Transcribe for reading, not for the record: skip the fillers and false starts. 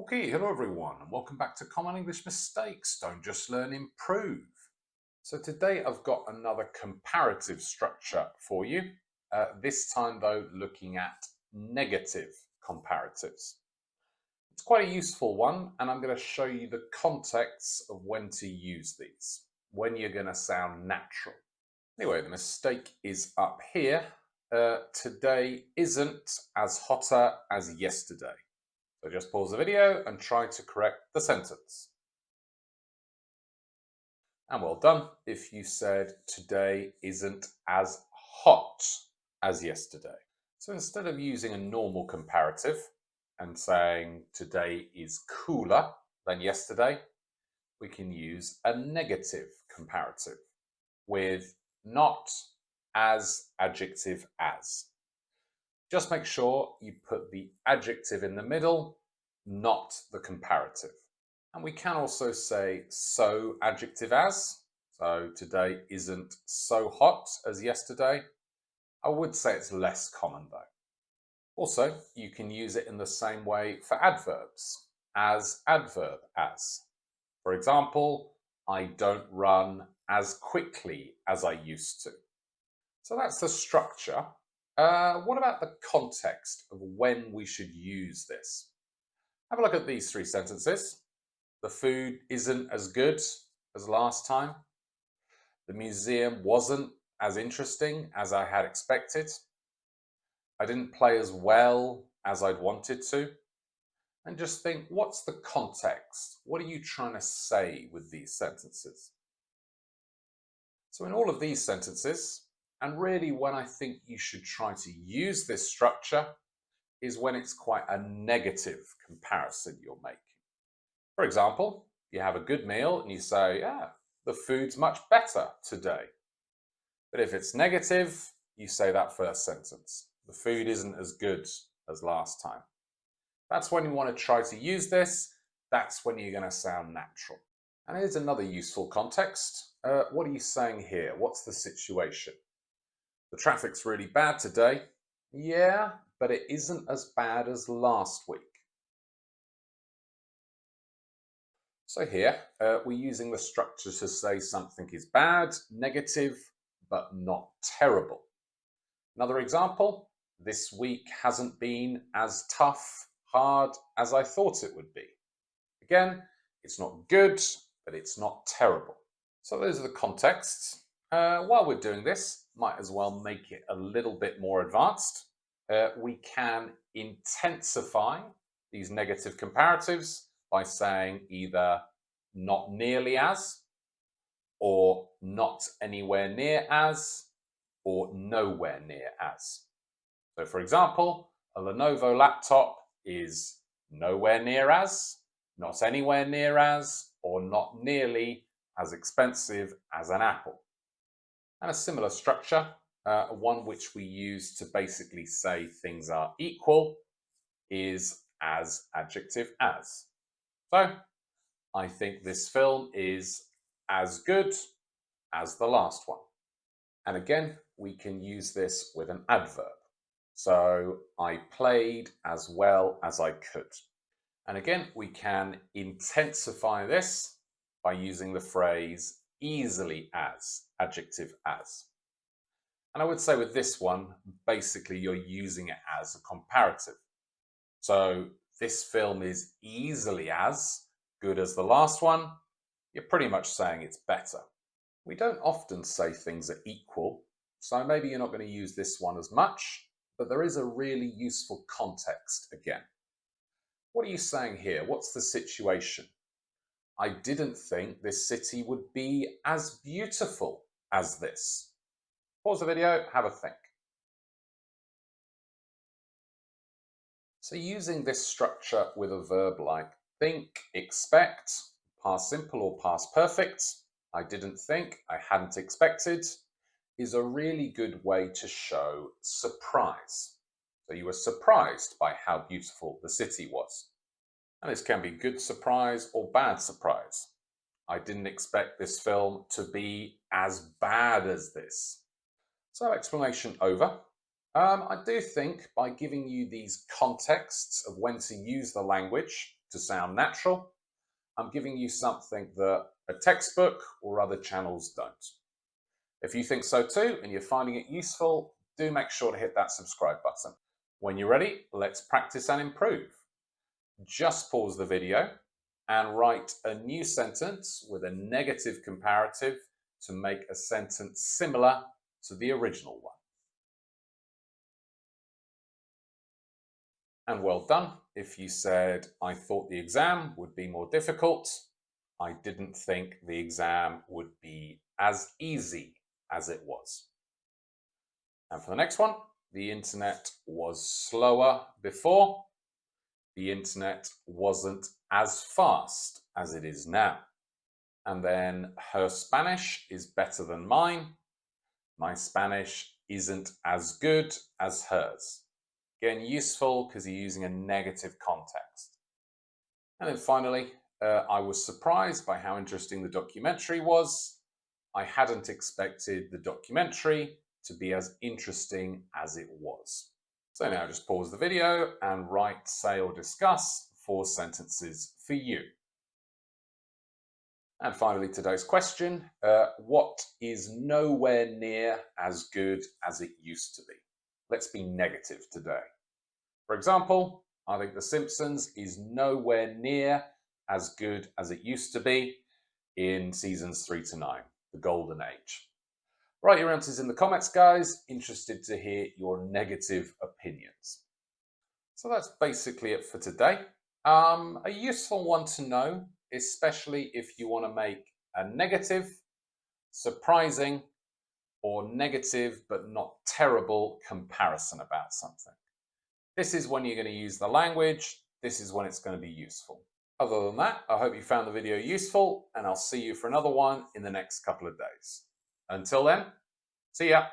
Okay, hello everyone, and welcome back to Common English Mistakes. Don't just learn, improve. So today I've got another comparative structure for you. This time though, looking at negative comparatives. It's quite a useful one, and I'm going to show you the context of when to use these, when you're going to sound natural. Anyway, the mistake is up here. Today isn't as hotter as yesterday. So just pause the video and try to correct the sentence. And well done if you said today isn't as hot as yesterday. So instead of using a normal comparative and saying today is cooler than yesterday, we can use a negative comparative with not as adjective as. Just make sure you put the adjective in the middle, not the comparative. And we can also say so adjective as. So today isn't so hot as yesterday. I would say it's less common though. Also, you can use it in the same way for adverbs, as adverb as. For example, I don't run as quickly as I used to. So that's the structure. What about the context of when we should use this? Have a look at these three sentences. The food isn't as good as last time. The museum wasn't as interesting as I had expected. I didn't play as well as I'd wanted to. And just think, what's the context? What are you trying to say with these sentences? So in all of these sentences, and really when I think you should try to use this structure, is when it's quite a negative comparison you're making. For example, you have a good meal and you say, yeah, the food's much better today. But if it's negative, you say that first sentence. The food isn't as good as last time. That's when you want to try to use this. That's when you're going to sound natural. And here's another useful context. What are you saying here? What's the situation? The traffic's really bad today. Yeah, but it isn't as bad as last week. So here, we're using the structure to say something is bad, negative, but not terrible. Another example, this week hasn't been as tough, hard as I thought it would be. Again, it's not good, but it's not terrible. So those are the contexts. While we're doing this, might as well make it a little bit more advanced. We can intensify these negative comparatives by saying either not nearly as, or not anywhere near as, or nowhere near as. So for example, a Lenovo laptop is nowhere near as, not anywhere near as, or not nearly as expensive as an Apple. And a similar structure, one which we use to basically say things are equal, is as adjective as. So, I think this film is as good as the last one. And again, we can use this with an adverb. So, I played as well as I could. And again, we can intensify this by using the phrase easily as, adjective as. And I would say with this one, basically you're using it as a comparative. So this film is easily as good as the last one. You're pretty much saying it's better. We don't often say things are equal, so maybe you're not going to use this one as much, but there is a really useful context again. What are you saying here? What's the situation? I didn't think this city would be as beautiful as this. Pause the video, have a think. So using this structure with a verb like think, expect, past simple or past perfect, I didn't think, I hadn't expected, is a really good way to show surprise. So you were surprised by how beautiful the city was. And this can be good surprise or bad surprise. I didn't expect this film to be as bad as this. So explanation over. I do think by giving you these contexts of when to use the language, to sound natural. I'm giving you something that a textbook or other channels don't. If you think so too and you're finding it useful, do make sure to hit that subscribe button. When you're ready, let's practice and improve. Just pause the video and write a new sentence with a negative comparative to make a sentence similar to the original one. And well done if you said, I thought the exam would be more difficult. I didn't think the exam would be as easy as it was. And for the next one, the internet was slower before. The internet wasn't as fast as it is now. And then her Spanish is better than mine. My Spanish isn't as good as hers. Again, useful because you're using a negative context. And then finally, I was surprised by how interesting the documentary was. I hadn't expected the documentary to be as interesting as it was. So now just pause the video and write, say, or discuss 4 sentences for you. And finally, today's question, what is nowhere near as good as it used to be? Let's be negative today. For example, I think The Simpsons is nowhere near as good as it used to be in seasons 3 to 9, the golden age. Write your answers in the comments, guys. Interested to hear your negative opinions. So that's basically it for today. A useful one to know, especially if you want to make a negative, surprising, or negative but not terrible comparison about something. This is when you're going to use the language. This is when it's going to be useful. Other than that, I hope you found the video useful, and I'll see you for another one in the next couple of days. Until then, see ya.